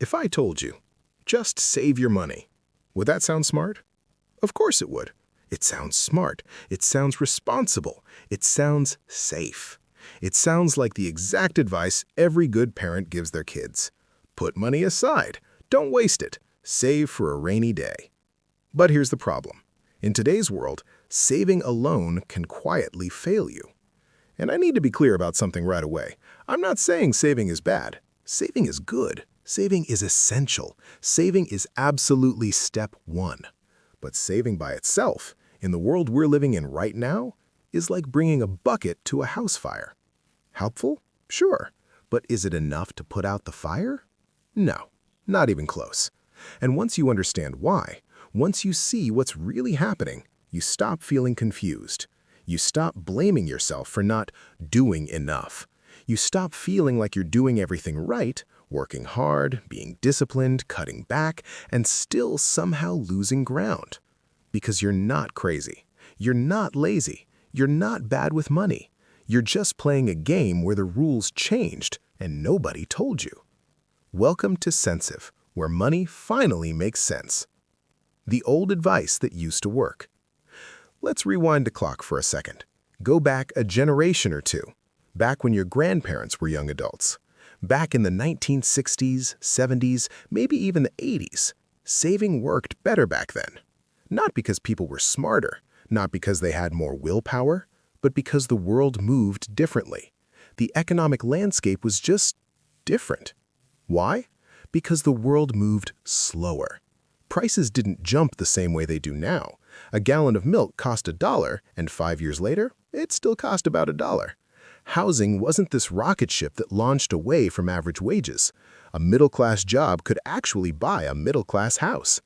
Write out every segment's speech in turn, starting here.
If I told you, just save your money, would that sound smart? Of course it would. It sounds smart. It sounds responsible. It sounds safe. It sounds like the exact advice every good parent gives their kids. Put money aside. Don't waste it. Save for a rainy day. But here's the problem. In today's world, saving alone can quietly fail you. And I need to be clear about something right away. I'm not saying saving is bad. Saving is good. Saving is essential. Saving is absolutely step one. But saving by itself, in the world we're living in right now, is like bringing a bucket to a house fire. Helpful? Sure. But is it enough to put out the fire? No, not even close. And once you understand why, once you see what's really happening, you stop feeling confused. You stop blaming yourself for not doing enough. You stop feeling like you're doing everything right, working hard, being disciplined, cutting back, and still somehow losing ground. Because you're not crazy. You're not lazy. You're not bad with money. You're just playing a game where the rules changed and nobody told you. Welcome to Centsive, where money finally makes sense. The old advice that used to work. Let's rewind the clock for a second. Go back a generation or two. Back when your grandparents were young adults. Back in the 1960s, 70s, maybe even the 80s. Saving worked better back then. Not because people were smarter, not because they had more willpower, but because the world moved differently. The economic landscape was just different. Why? Because the world moved slower. Prices didn't jump the same way they do now. A gallon of milk cost $1, and 5 years later, it still cost about $1. Housing wasn't this rocket ship that launched away from average wages. A middle-class job could actually buy a middle-class house.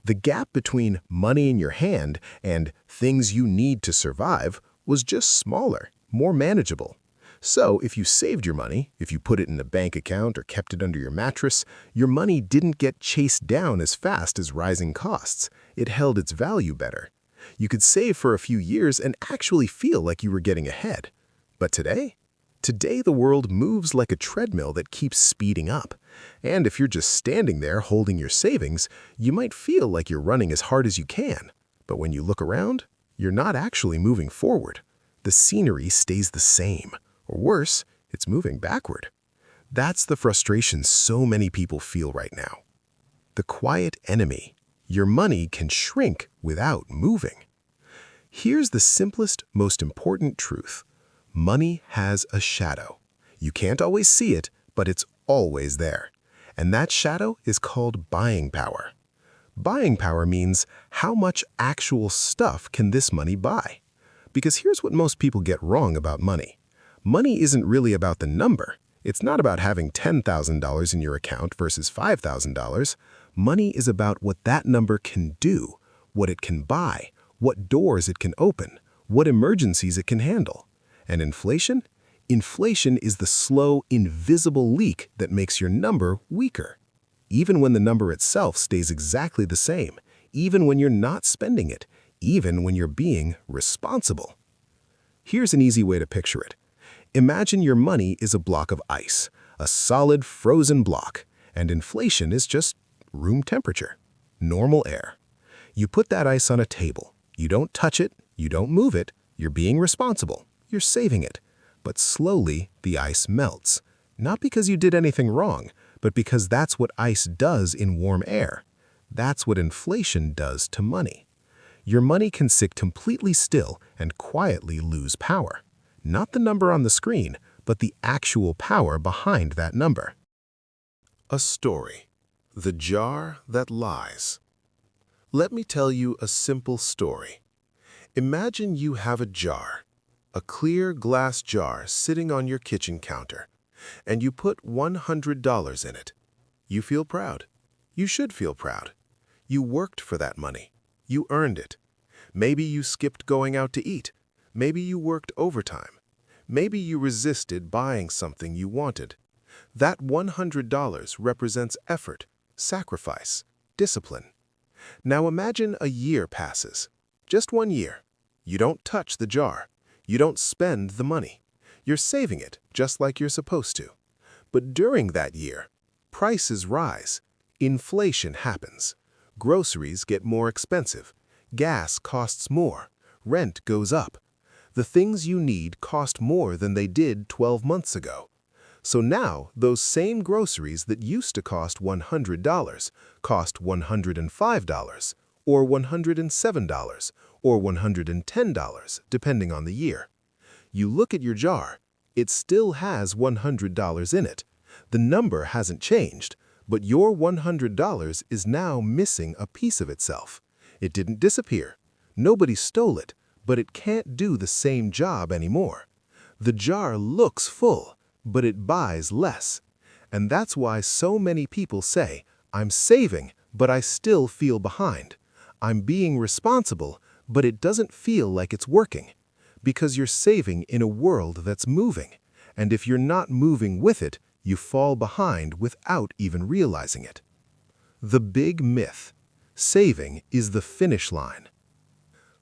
The gap between money in your hand and things you need to survive was just smaller, more manageable. So if you saved your money, if you put it in a bank account or kept it under your mattress, your money didn't get chased down as fast as rising costs. It held its value better. You could save for a few years and actually feel like you were getting ahead. But today? Today the world moves like a treadmill that keeps speeding up. And if you're just standing there holding your savings, you might feel like you're running as hard as you can. But when you look around, you're not actually moving forward. The scenery stays the same. Or worse, it's moving backward. That's the frustration so many people feel right now. The quiet enemy. Your money can shrink without moving. Here's the simplest, most important truth. Money has a shadow. You can't always see it, but it's always there. And that shadow is called buying power. Buying power means how much actual stuff can this money buy? Because here's what most people get wrong about money. Money isn't really about the number. It's not about having $10,000 in your account versus $5,000. Money is about what that number can do, what it can buy, what doors it can open, what emergencies it can handle. And inflation? Inflation is the slow, invisible leak that makes your number weaker. Even when the number itself stays exactly the same, even when you're not spending it, even when you're being responsible. Here's an easy way to picture it. Imagine your money is a block of ice, a solid frozen block, and inflation is just room temperature, normal air. You put that ice on a table. You don't touch it, you don't move it, you're being responsible, you're saving it. But slowly, the ice melts. Not because you did anything wrong, but because that's what ice does in warm air. That's what inflation does to money. Your money can sit completely still and quietly lose power. Not the number on the screen, but the actual power behind that number. A story. The jar that lies. Let me tell you a simple story. Imagine you have a jar, a clear glass jar sitting on your kitchen counter, and you put $100 in it. You feel proud. You should feel proud. You worked for that money. You earned it. Maybe you skipped going out to eat. Maybe you worked overtime. Maybe you resisted buying something you wanted. That $100 represents effort, sacrifice, discipline. Now imagine a year passes. Just 1 year. You don't touch the jar. You don't spend the money. You're saving it just like you're supposed to. But during that year, prices rise, inflation happens. Groceries get more expensive. Gas costs more. Rent goes up. The things you need cost more than they did 12 months ago. So now, those same groceries that used to cost $100 cost $105, or $107, or $110, depending on the year. You look at your jar. It still has $100 in it. The number hasn't changed, but your $100 is now missing a piece of itself. It didn't disappear. Nobody stole it, but it can't do the same job anymore. The jar looks full, but it buys less. And that's why so many people say, "I'm saving, but I still feel behind. I'm being responsible, but it doesn't feel like it's working." Because you're saving in a world that's moving. And if you're not moving with it, you fall behind without even realizing it. The big myth: saving is the finish line.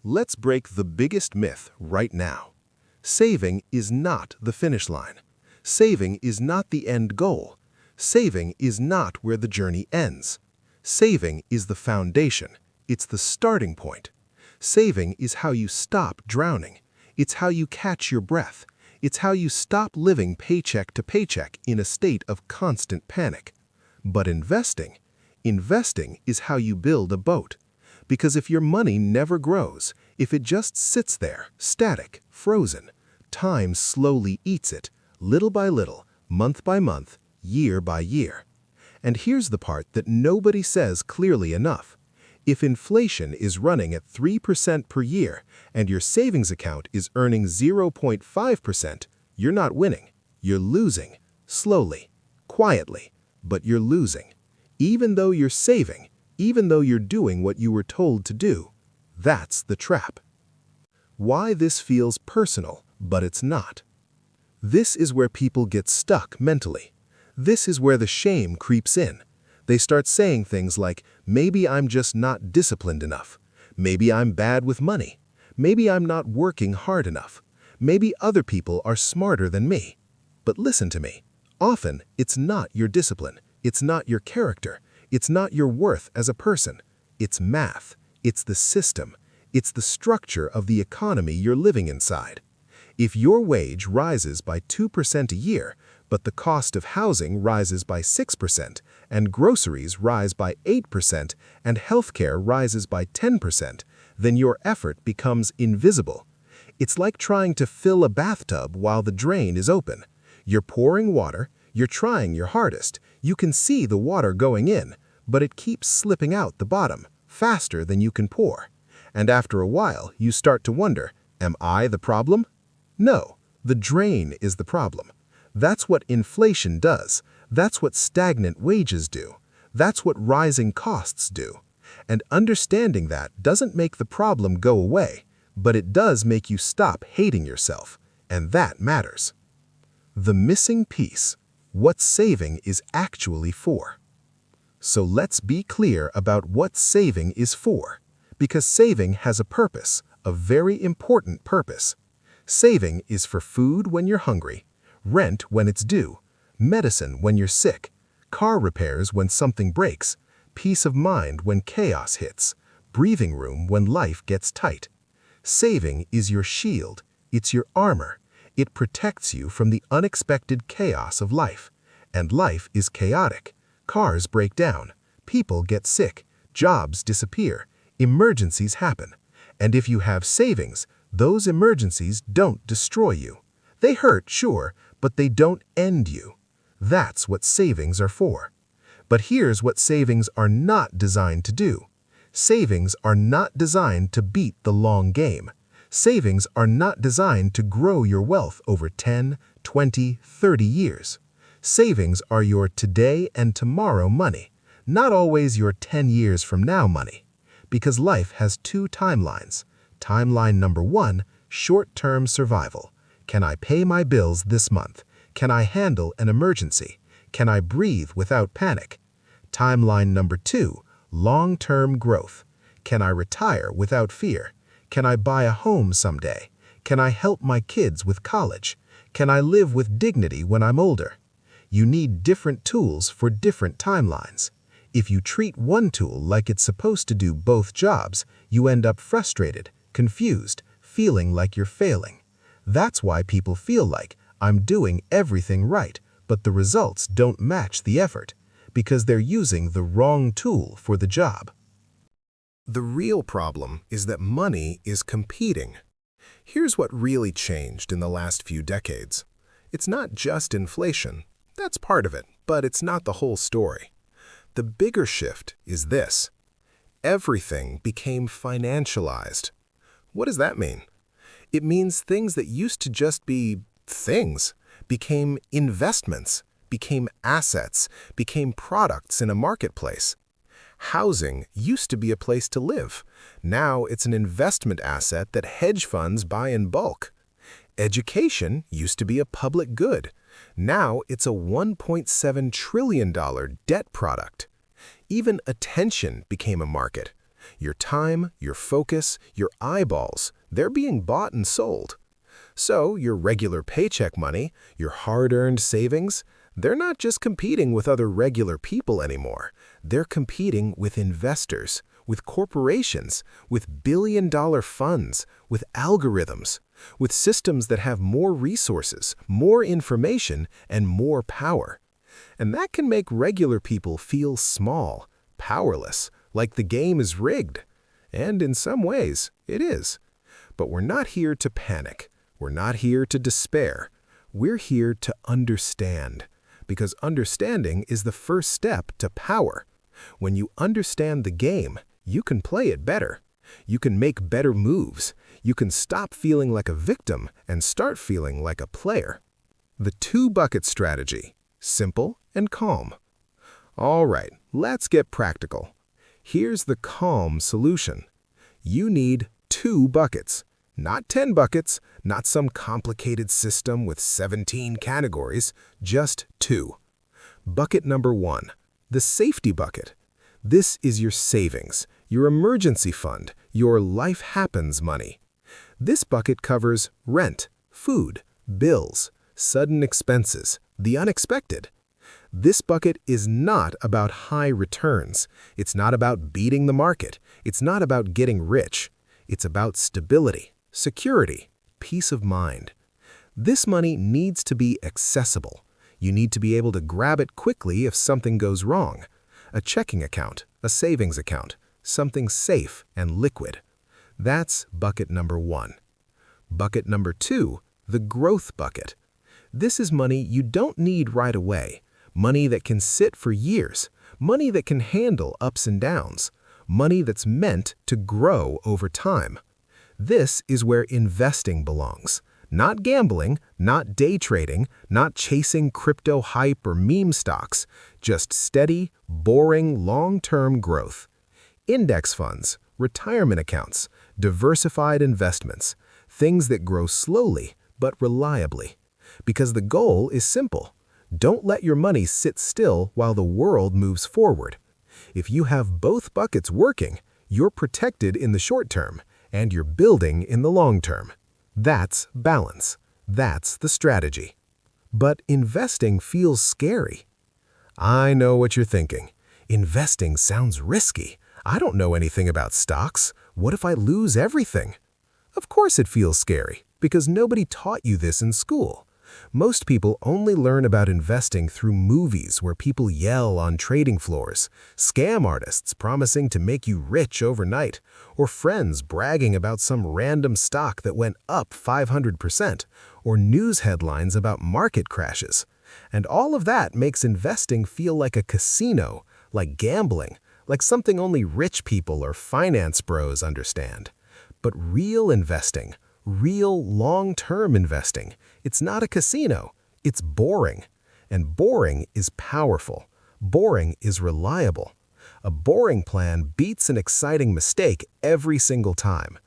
Let's break the biggest myth right now. Saving is not the finish line. Saving is not the end goal. Saving is not where the journey ends. Saving is the foundation. It's the starting point. Saving is how you stop drowning. It's how you catch your breath. It's how you stop living paycheck to paycheck in a state of constant panic. But investing is how you build a boat. Because if your money never grows, if it just sits there, static, frozen, time slowly eats it, little by little, month by month, year by year. And here's the part that nobody says clearly enough. If inflation is running at 3% per year and your savings account is earning 0.5%, you're not winning. You're losing. Slowly, quietly, but you're losing. Even though you're saving, even though you're doing what you were told to do. That's the trap. Why this feels personal, but it's not. This is where people get stuck mentally. This is where the shame creeps in. They start saying things like, maybe I'm just not disciplined enough. Maybe I'm bad with money. Maybe I'm not working hard enough. Maybe other people are smarter than me. But listen to me. Often, it's not your discipline. It's not your character. It's not your worth as a person. It's math. It's the system. It's the structure of the economy you're living inside. If your wage rises by 2% a year, but the cost of housing rises by 6%, and groceries rise by 8%, and healthcare rises by 10%, then your effort becomes invisible. It's like trying to fill a bathtub while the drain is open. You're pouring water, you're trying your hardest, you can see the water going in, but it keeps slipping out the bottom, faster than you can pour. And after a while, you start to wonder, am I the problem? No, the drain is the problem. That's what inflation does. That's what stagnant wages do. That's what rising costs do. And understanding that doesn't make the problem go away, but it does make you stop hating yourself, and that matters. The missing piece: what saving is actually for. So let's be clear about what saving is for, because saving has a purpose, a very important purpose. Saving is for food when you're hungry, rent when it's due, medicine when you're sick, car repairs when something breaks, peace of mind when chaos hits, breathing room when life gets tight. Saving is your shield, it's your armor. It protects you from the unexpected chaos of life. And life is chaotic. Cars break down, people get sick, jobs disappear, emergencies happen. And if you have savings, those emergencies don't destroy you. They hurt, sure, but they don't end you. That's what savings are for. But here's what savings are not designed to do. Savings are not designed to beat the long game. Savings are not designed to grow your wealth over 10, 20, 30 years. Savings are your today and tomorrow money, not always your 10 years from now money. Because life has two timelines. Timeline number 1, short-term survival. Can I pay my bills this month? Can I handle an emergency? Can I breathe without panic? Timeline number 2, long-term growth. Can I retire without fear? Can I buy a home someday? Can I help my kids with college? Can I live with dignity when I'm older? You need different tools for different timelines. If you treat one tool like it's supposed to do both jobs, you end up frustrated, confused, feeling like you're failing. That's why people feel like, I'm doing everything right, but the results don't match the effort, because they're using the wrong tool for the job. The real problem is that money is competing. Here's what really changed in the last few decades. It's not just inflation. That's part of it, but it's not the whole story. The bigger shift is this. Everything became financialized. What does that mean? It means things that used to just be things became investments, became assets, became products in a marketplace. Housing used to be a place to live. Now it's an investment asset that hedge funds buy in bulk. Education used to be a public good. Now it's a $1.7 trillion debt product. Even attention became a market. Your time, your focus, your eyeballs, they're being bought and sold. So your regular paycheck money, your hard-earned savings, they're not just competing with other regular people anymore. They're competing with investors, with corporations, with billion-dollar funds, with algorithms, with systems that have more resources, more information, and more power. And that can make regular people feel small, powerless, like the game is rigged. And in some ways, it is. But we're not here to panic. We're not here to despair. We're here to understand. Because understanding is the first step to power. When you understand the game, you can play it better. You can make better moves. You can stop feeling like a victim and start feeling like a player. The two-bucket strategy, simple and calm. All right, let's get practical. Here's the calm solution. You need 2 buckets. Not 10 buckets, not some complicated system with 17 categories, just 2. Bucket number 1, the safety bucket. This is your savings, your emergency fund, your life happens money. This bucket covers rent, food, bills, sudden expenses, the unexpected. This bucket is not about high returns. It's not about beating the market. It's not about getting rich. It's about stability, security, peace of mind. This money needs to be accessible. You need to be able to grab it quickly if something goes wrong. A checking account, a savings account, something safe and liquid. That's bucket number 1. Bucket number 2, the growth bucket. This is money you don't need right away. Money that can sit for years. Money that can handle ups and downs. Money that's meant to grow over time. This is where investing belongs. Not gambling, not day trading, not chasing crypto hype or meme stocks. Just steady, boring, long-term growth. Index funds, retirement accounts, diversified investments. Things that grow slowly but reliably. Because the goal is simple. Don't let your money sit still while the world moves forward. If you have both buckets working, you're protected in the short term, and you're building in the long term. That's balance. That's the strategy. But investing feels scary. I know what you're thinking. Investing sounds risky. I don't know anything about stocks. What if I lose everything? Of course it feels scary, because nobody taught you this in school. Most people only learn about investing through movies where people yell on trading floors, scam artists promising to make you rich overnight, or friends bragging about some random stock that went up 500%, or news headlines about market crashes. And all of that makes investing feel like a casino, like gambling, like something only rich people or finance bros understand. But real investing, real long-term investing, it's not a casino. It's boring. And boring is powerful. Boring is reliable. A boring plan beats an exciting mistake every single time.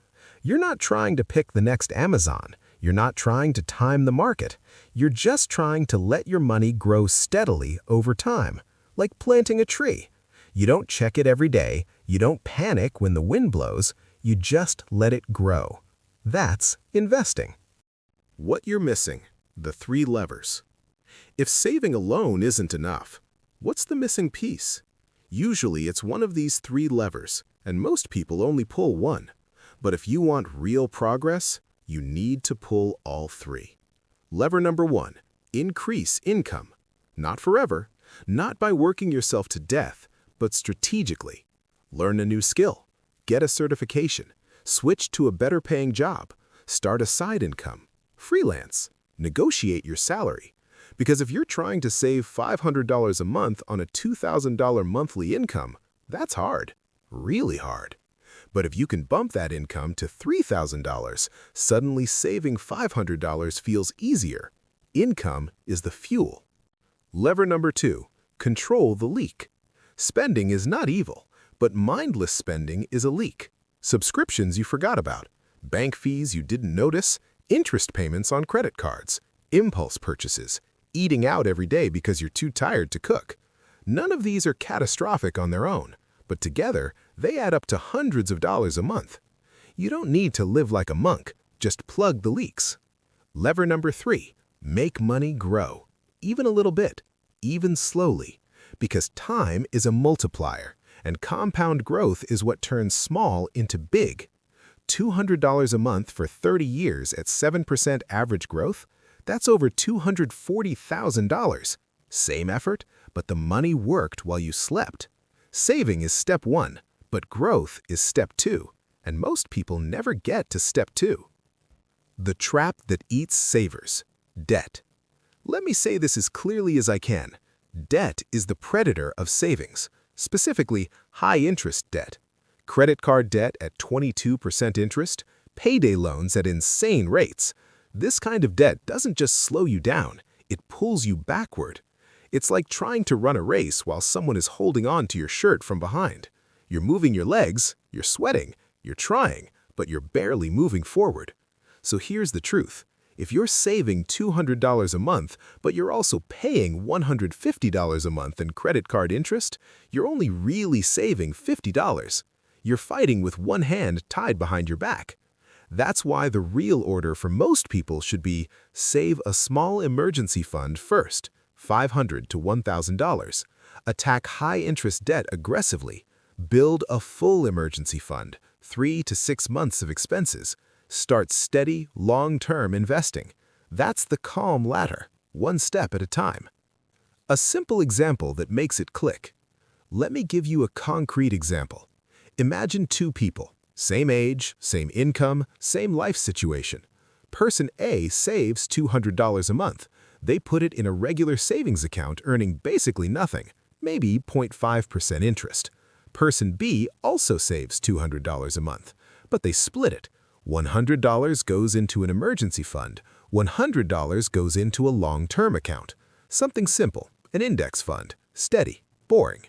You're not trying to pick the next Amazon. You're not trying to time the market. You're just trying to let your money grow steadily over time, like planting a tree. You don't check it every day. You don't panic when the wind blows. You just let it grow. That's investing. What you're missing, the 3 levers. If saving alone isn't enough, what's the missing piece? Usually it's one of these three levers, and most people only pull one. But if you want real progress, you need to pull all three. Lever number 1, increase income. Not forever, not by working yourself to death, but strategically. Learn a new skill, get a certification, switch to a better-paying job, start a side income, freelance, negotiate your salary. Because if you're trying to save $500 a month on a $2,000 monthly income, that's hard, really hard. But if you can bump that income to $3,000, suddenly saving $500 feels easier. Income is the fuel. Lever number 2, control the leak. Spending is not evil, but mindless spending is a leak. Subscriptions you forgot about, bank fees you didn't notice, interest payments on credit cards, impulse purchases, eating out every day because you're too tired to cook. None of these are catastrophic on their own, but together they add up to hundreds of dollars a month. You don't need to live like a monk, just plug the leaks. Lever number 3, make money grow. Even a little bit, even slowly, because time is a multiplier, and compound growth is what turns small into big. $200 a month for 30 years at 7% average growth? That's over $240,000. Same effort, but the money worked while you slept. Saving is step 1, but growth is step 2, and most people never get to step 2. The trap that eats savers: debt. Let me say this as clearly as I can. Debt is the predator of savings, specifically high-interest debt. Credit card debt at 22% interest, payday loans at insane rates. This kind of debt doesn't just slow you down, it pulls you backward. It's like trying to run a race while someone is holding on to your shirt from behind. You're moving your legs, you're sweating, you're trying, but you're barely moving forward. So here's the truth. If you're saving $200 a month, but you're also paying $150 a month in credit card interest, you're only really saving $50. You're fighting with one hand tied behind your back. That's why the real order for most people should be save a small emergency fund first, $500 to $1,000. Attack high-interest debt aggressively. Build a full emergency fund, 3 to 6 months of expenses. Start steady, long-term investing. That's the calm ladder, one step at a time. A simple example that makes it click. Let me give you a concrete example. Imagine two people, same age, same income, same life situation. Person A saves $200 a month. They put it in a regular savings account earning basically nothing, maybe 0.5% interest. Person B also saves $200 a month, but they split it. $100 goes into an emergency fund, $100 goes into a long-term account. Something simple, an index fund, steady, boring.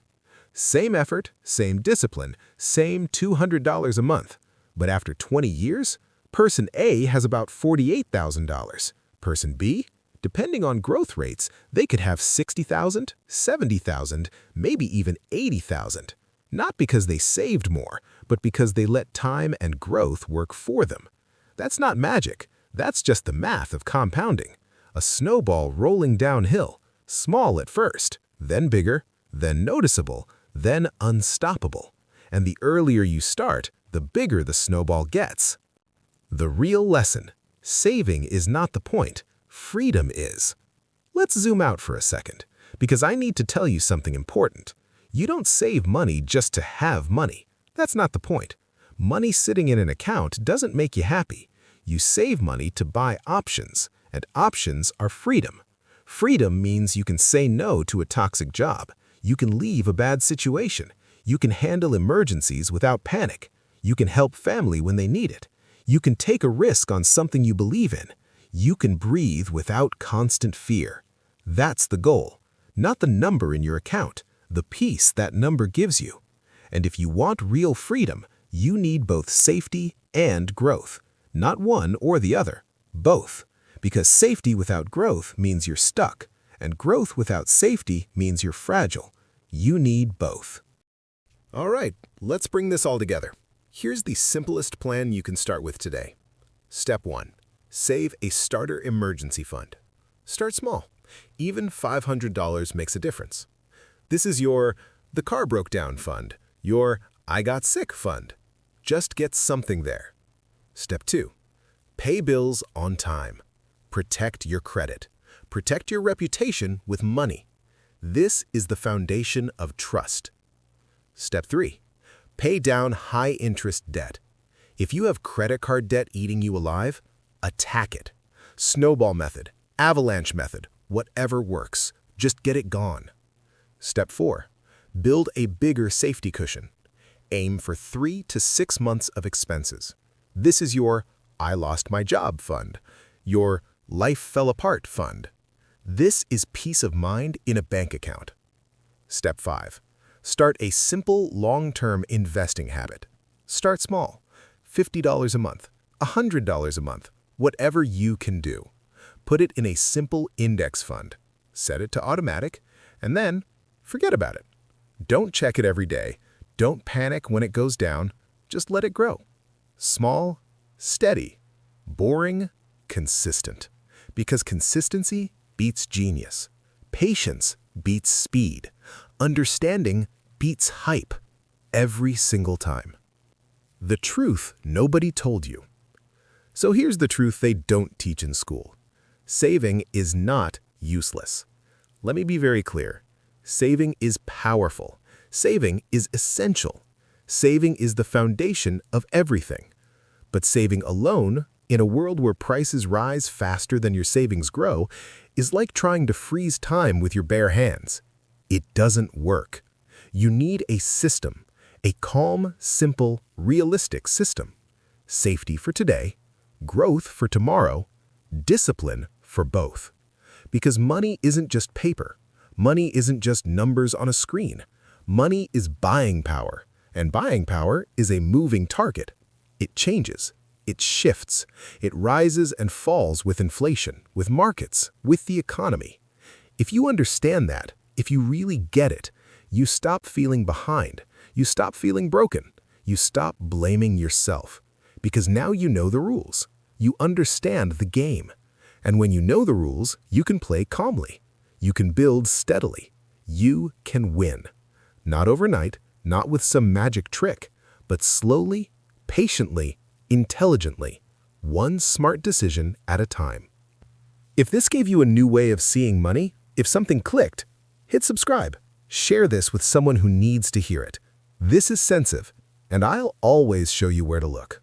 Same effort, same discipline, same $200 a month. But after 20 years, person A has about $48,000. Person B, depending on growth rates, they could have $60,000, $70,000, maybe even $80,000. Not because they saved more, but because they let time and growth work for them. That's not magic. That's just the math of compounding. A snowball rolling downhill, small at first, then bigger, then noticeable, then unstoppable. And the earlier you start, the bigger the snowball gets. The real lesson: saving is not the point, freedom is. Let's zoom out for a second, because I need to tell you something important. You don't save money just to have money. That's not the point. Money sitting in an account doesn't make you happy. You save money to buy options, and options are freedom. Freedom means you can say no to a toxic job. You can leave a bad situation. You can handle emergencies without panic. You can help family when they need it. You can take a risk on something you believe in. You can breathe without constant fear. That's the goal, not the number in your account, the peace that number gives you. And if you want real freedom, you need both safety and growth. Not one or the other, both. Because safety without growth means you're stuck, and growth without safety means you're fragile. You need both. All right, let's bring this all together. Here's the simplest plan you can start with today. Step 1. Save a starter emergency fund. Start small. Even $500 makes a difference. This is your "the car broke down" fund, your "I got sick" fund. Just get something there. Step 2. Pay bills on time. Protect your credit. Protect your reputation with money. This is the foundation of trust. Step 3. Pay down high-interest debt. If you have credit card debt eating you alive, attack it. Snowball method, avalanche method, whatever works. Just get it gone. Step 4. Build a bigger safety cushion. Aim for 3 to 6 months of expenses. This is your "I lost my job" fund, your "life fell apart" fund. This is peace of mind in a bank account. Step 5. Start a simple, long-term investing habit. Start small. $50 a month, $100 a month, whatever you can do. Put it in a simple index fund. Set it to automatic, and then forget about it. Don't check it every day. Don't panic when it goes down. Just let it grow. Small, steady, boring, consistent. Because consistency beats genius. Patience beats speed. Understanding beats hype. Every single time. The truth nobody told you. So here's the truth they don't teach in school. Saving is not useless. Let me be very clear. Saving is powerful. Saving is essential. Saving is the foundation of everything. But saving alone, in a world where prices rise faster than your savings grow, is like trying to freeze time with your bare hands. It doesn't work. You need a system, a calm, simple, realistic system. Safety for today, growth for tomorrow, discipline for both. Because money isn't just paper. Money isn't just numbers on a screen. Money is buying power, and buying power is a moving target. It changes. It shifts. It rises and falls with inflation, with markets, with the economy. If you understand that, if you really get it, you stop feeling behind. You stop feeling broken. You stop blaming yourself. Because now you know the rules. You understand the game. And when you know the rules, you can play calmly. You can build steadily. You can win. Not overnight, not with some magic trick, but slowly, patiently, intelligently, one smart decision at a time. If this gave you a new way of seeing money, if something clicked, hit subscribe. Share this with someone who needs to hear it. This is Centsive, and I'll always show you where to look.